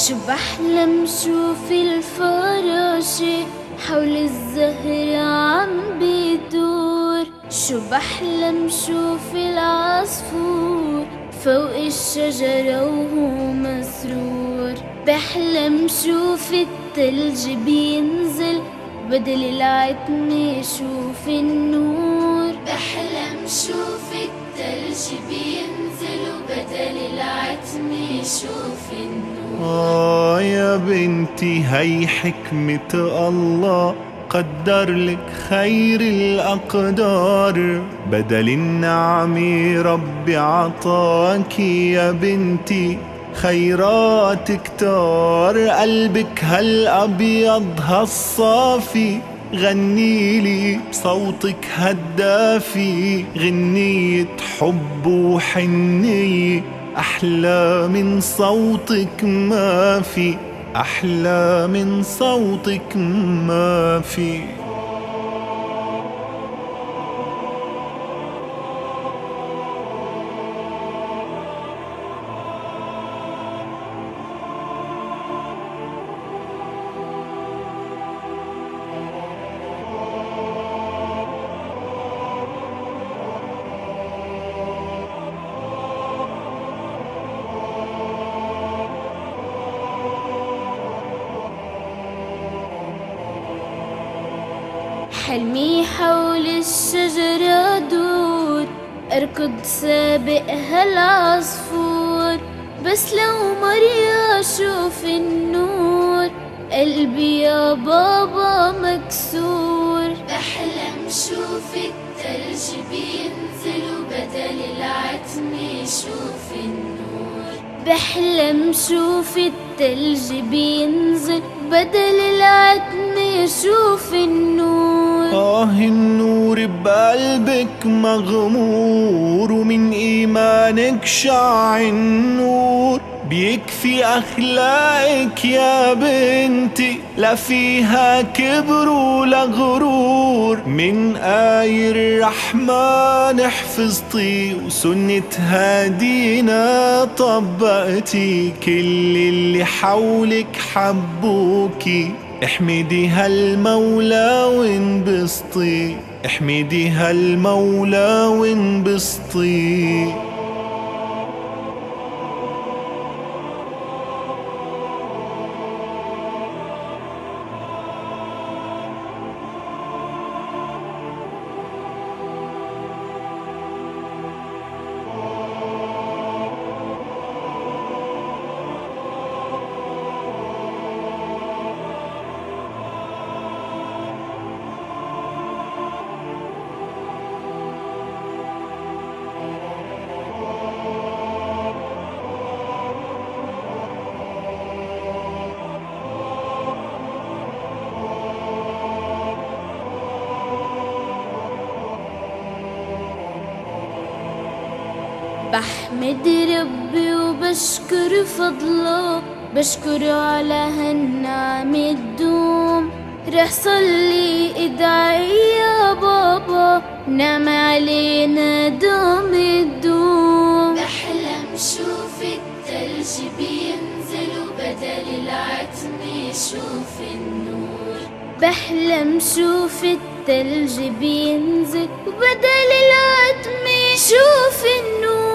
شو بحلم شوف الفراشة حول الزهر عم بيدور. شو بحلم شوف العصفور فوق الشجرة وهو مسرور. بحلم شوف التلج بينزل بدل العتمة شوف النور. بحلم شوف التلج بينزل وبدل العتمة شوف النور. يا بنتي هي حكمة الله، قدر لك خير الأقدار، بدل النعمة ربي عطاكي يا بنتي خيرات كتار. قلبك هالأبيض هالصافي غنيلي بصوتك هالدافي غنية حب وحنية، أحلى من صوتك ما في، أحلى من صوتك ما في. حلمي حول الشجرة دور، أركض سابق هالعصفور. بس لو مرة أشوف النور قلبي يا بابا مكسور. بحلم شوف التلج بينزل وبدل العتمة شوف النور. بحلم شوف التلج بينزل بدل العتمة شوف النور. النور بقلبك مغمور ومن إيمانك شع النور. بيكفي أخلاقك يا بنتي لا فيها كبر ولا غرور. من آي الرحمن حفظتي وسنة هادينا طبقتي، كل اللي حولك حبوكي احمدي هالمولى وانبسطي، احمدي هالمولى وانبسطي. بحمد ربي وبشكر فضله، بشكره على هالنعمة تدوم. رح صلي ادعي يا بابا نعم علينا دوم تدوم. بحلم شوف التلج بينزل وبدل العتمة شوف النور. بحلم شوف التلج بينزل وبدل العتمة شوف النور.